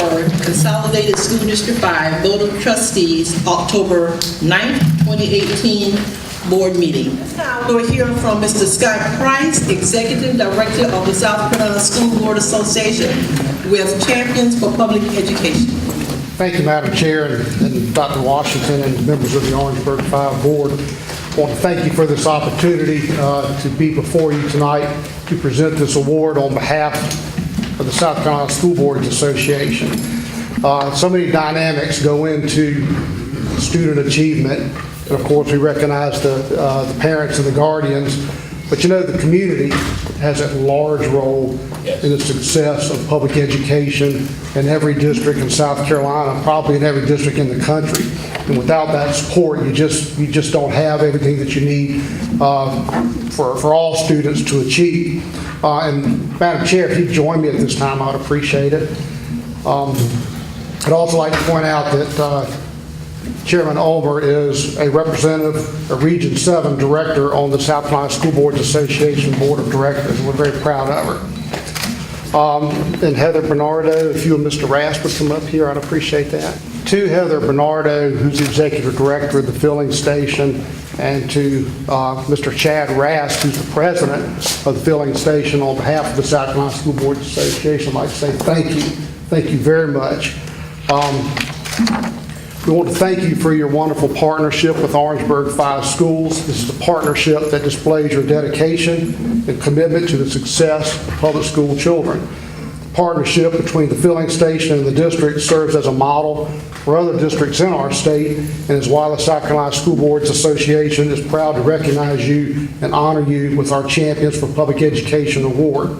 Orangeburg Consolidated School District 5 Board of Trustees, October 9th, 2018 board meeting. Now we're hearing from Mr. Scott Price, Executive Director of the South Carolina School Board Association with Champions for Public Education. Thank you, Madam Chair, and Dr. Washington and members of the Orangeburg 5 Board. I want to thank you for this opportunity to be before you tonight to present this award on behalf of the South Carolina School Boards Association. So many dynamics go into student achievement, and of course we recognize the parents and the guardians, but you know the community has a large role in the success of public education in every district in South Carolina, probably in every district in the country. And without that support, you just don't have everything that you need for all students to achieve. And Madam Chair, if you'd join me at this time, I'd appreciate it. I'd also like to point out that Chairman Ulmer is a representative, a Region 7 director on the South Carolina School Boards Association Board of Directors. We're very proud of her. And Heather Bernardo, if you and Mr. Rask would come up here, I'd appreciate that. To Heather Bernardo, who's the Executive Director of the filling station, and to Mr. Chad Rask, who's the President of the filling station, on behalf of the South Carolina School Boards Association, I'd like to say thank you. Thank you very much. We want to thank you for your wonderful partnership with Orangeburg 5 Schools. This is a partnership that displays your dedication and commitment to the success of public school children. The partnership between the filling station and the district serves as a model for other districts in our state, and is why the South Carolina School Boards Association is proud to recognize you and honor you with our Champions for Public Education Award.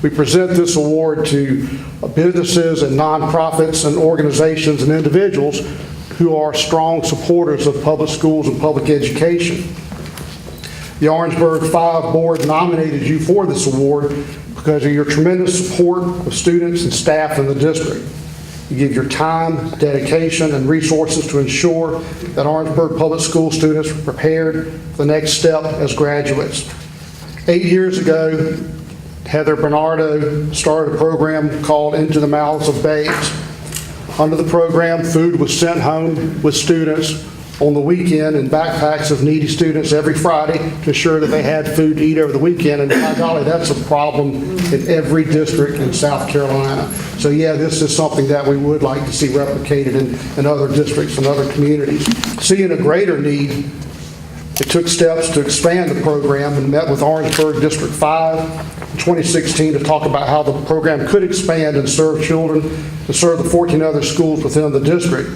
We present this award to businesses and nonprofits and organizations and individuals who are strong supporters of public schools and public education. The Orangeburg 5 Board nominated you for this award because of your tremendous support of students and staff in the district. You give your time, dedication, and resources to ensure that Orangeburg Public School students are prepared for the next step as graduates. 8 years ago, Heather Bernardo started a program called Into the Mouths of Babes. Under the program, food was sent home with students on the weekend in backpacks of needy students every Friday to ensure that they had food to eat over the weekend. And by golly, that's a problem in every district in South Carolina. So yeah, this is something that we would like to see replicated in other districts and other communities. Seeing a greater need, it took steps to expand the program and met with Orangeburg District 5 in 2016 to talk about how the program could expand and serve children and serve the 14 other schools within the district.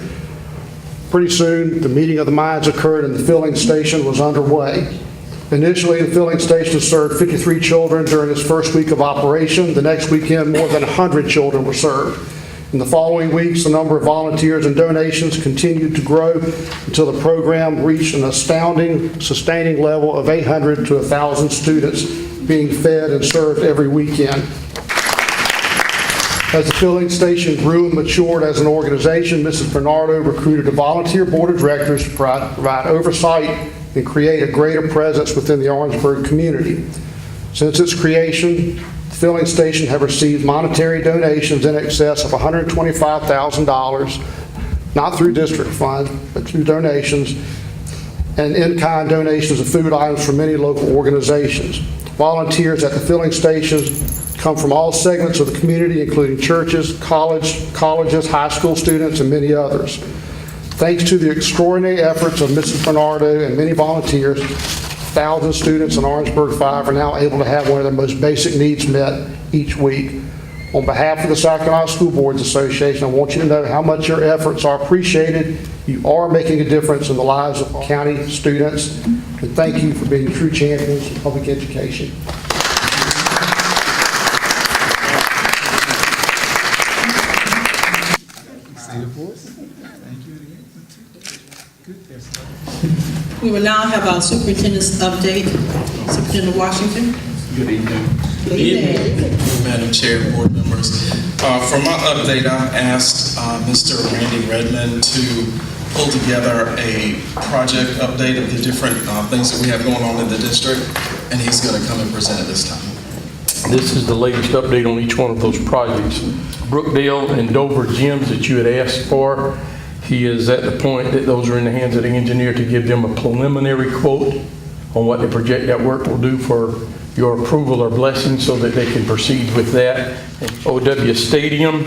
Pretty soon, the meeting of the minds occurred and the filling station was underway. Initially, the filling station served 53 children during its first week of operation. The next weekend, more than 100 children were served. In the following weeks, the number of volunteers and donations continued to grow until the program reached an astounding, sustaining level of 800 to 1,000 students being fed and served every weekend. As the filling station grew and matured as an organization, Mrs. Bernardo recruited a volunteer board of directors to provide oversight and create a greater presence within the Orangeburg community. Since its creation, the filling station have received monetary donations in excess of $125,000, not through district funds, but through donations, and in-kind donations of food items from many local organizations. Volunteers at the filling stations come from all segments of the community, including churches, colleges, high school students, and many others. Thanks to the extraordinary efforts of Mrs. Bernardo and many volunteers, 1,000 students in Orangeburg 5 are now able to have one of their most basic needs met each week. On behalf of the South Carolina School Boards Association, I want you to know how much your efforts are appreciated. You are making a difference in the lives of county students, and thank you for being true champions of public education. We will now have our superintendent's update. Superintendent Washington. Good evening. Good evening. Madam Chair, board members. For my update, I've asked Mr. Randy Redmond to pull together a project update of the different things that we have going on in the district, and he's going to come and present it this time. This is the latest update on each one of those projects. Brookdale and Dover gyms that you had asked for, he is at the point that those are in the hands of the engineer to give them a preliminary quote on what they project that work will do for your approval or blessing so that they can proceed with that. And OW Stadium,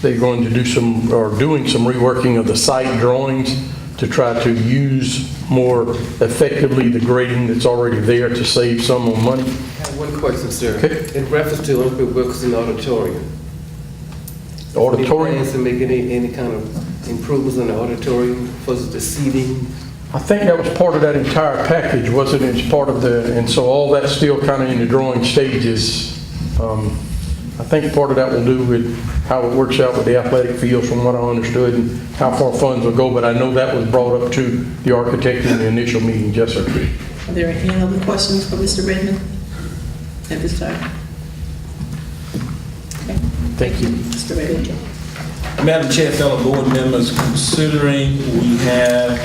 they're going to do some, or doing some reworking of the site drawings to try to use more effectively the grading that's already there to save some on money. I have one question, sir. Okay. In reference to Olympic Wilkerson Auditorium. The auditorium, Any plans to make any kind of improvements in the auditorium for the seating? I think that was part of that entire package, wasn't it? It's part of the, and so all that's still kind of in the drawing stages. I think part of that will do with how it works out with the athletic fields from what I understood and how far funds will go, but I know that was brought up to the architect in the initial meeting. Yes, sir. Are there any other questions for Mr. Redmond at this time? Okay. Thank you. Mr. Redmond. Madam Chair, fellow board members, considering we have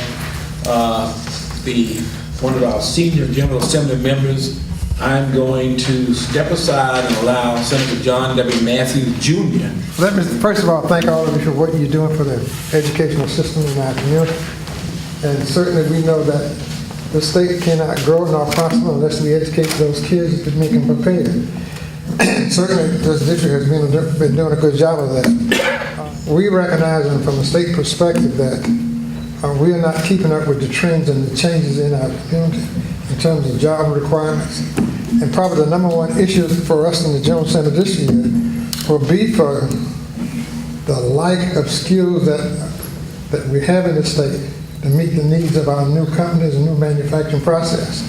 one of our senior General Assembly members, I'm going to step aside and allow Senator John W. Matthews Jr. Let me, first of all, thank all of you for what you're doing for the educational system in our community. And certainly we know that the state cannot grow nor prosper unless we educate those kids to make them prepared. Certainly this district has been doing a good job of that. We recognize, and from a state perspective, that we are not keeping up with the trends and the changes in our community in terms of job requirements. And probably the number one issue for us in the General Center this year will be for the lack of skills that we have in the state to meet the needs of our new companies and new manufacturing process.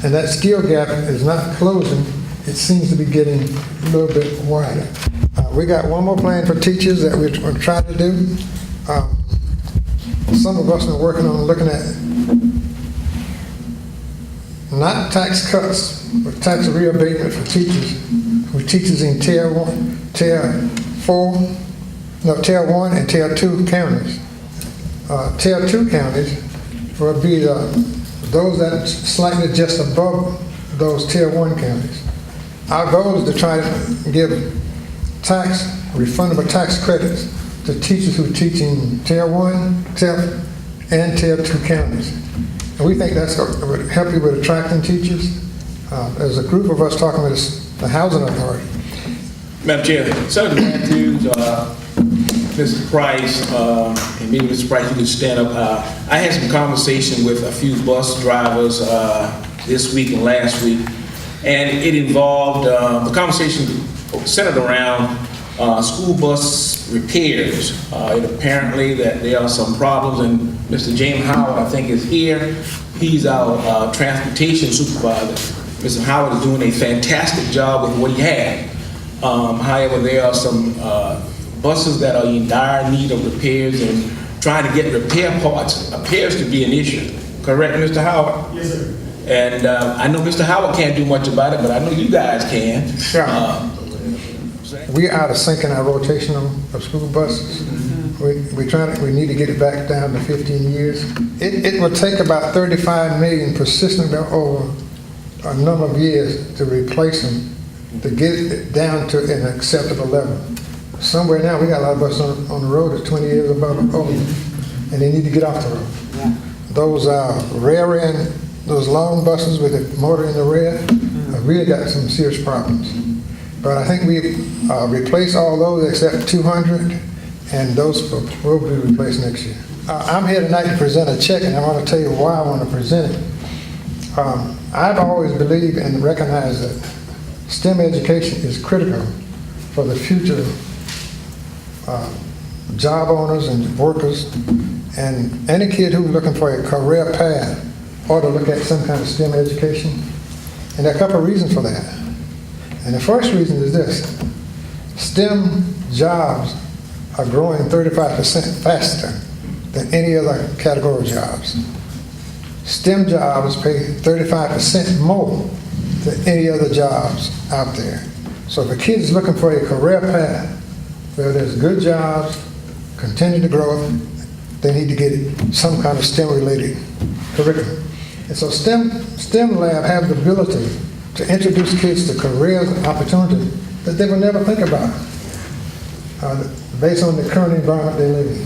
And that skill gap is not closing. It seems to be getting a little bit wider. We got one more plan for teachers that we're trying to do. Some of us are working on looking at not tax cuts, but tax reabatement for teachers, with teachers in Tier 1, Tier 1 and Tier 2 counties. Tier 2 counties will be those that slightly just above those Tier 1 counties. Our goal is to try to give refundable tax credits to teachers who teach in Tier 1, and Tier 2 counties. And we think that's going to help you with attracting teachers. There's a group of us talking with the Housing Authority. Madam Chair, Senator Matthews, Mr. Price, and maybe Mr. Price, you can stand up. I had some conversation with a few bus drivers this week and last week, and it involved, the conversation centered around school bus repairs. Apparently that there are some problems, and Mr. James Howard, I think, is here. He's our transportation supervisor. Mr. Howard is doing a fantastic job with what he had. However, there are some buses that are in dire need of repairs, and trying to get repair parts appears to be an issue. Correct, Mr. Howard? Yes, sir. And I know Mr. Howard can't do much about it, but I know you guys can. Yeah. We're out of sync in our rotation of school buses. We need to get it back down to 15 years. It will take about 35 million persistently over a number of years to replace them, to get it down to an acceptable level. Somewhere now, we got a lot of buses on the road that's 20 years above old, and they need to get off the road. Yeah. Those rear end, those long buses with the motor in the rear, really got some serious problems. But I think we replaced all those except 200, and those will be replaced next year. I'm here tonight to present a check, and I want to tell you why I want to present it. I've always believed and recognized that STEM education is critical for the future job owners and workers, and any kid who's looking for a career path ought to look at some kind of STEM education. And there are a couple of reasons for that. And the first reason is this: STEM jobs are growing 35% faster than any other category of jobs. STEM jobs pay 35% more than any other jobs out there. So if a kid is looking for a career path where there's good jobs, continue to grow, they need to get some kind of STEM-related curriculum. And so STEM Lab have the ability to introduce kids to careers and opportunities that they would never think about, based on the current environment they live in.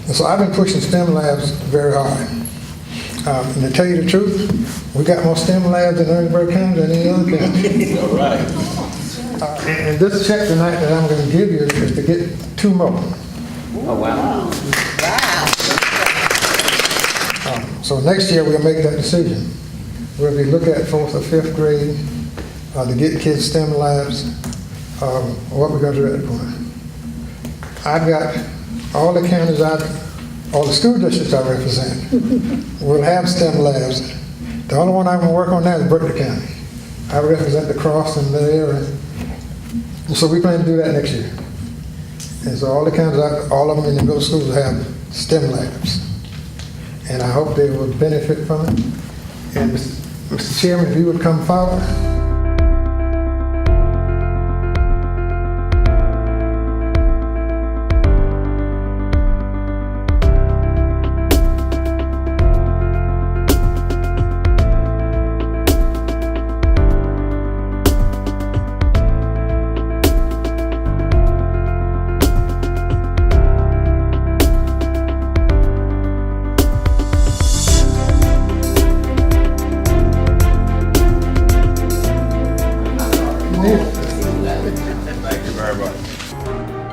And so I've been pushing STEM labs very hard. And to tell you the truth, we got more STEM labs in Orangeburg County than any other county. All right. And this check tonight that I'm going to give you is to get 2 more. Oh, wow. So next year, we'll make that decision. We'll be looking at 4th or 5th grade to get kids STEM labs, what we're going to do at that point. I've got all the counties, all the school districts I represent will have STEM labs. The only one I'm going to work on now is Berkeley County. I represent the Cross and the area. And so we plan to do that next year. And so all the counties, all of them in the middle schools will have STEM labs. And I hope they will benefit from it. And Mr. Chairman, if you would come forward. Thank you very much.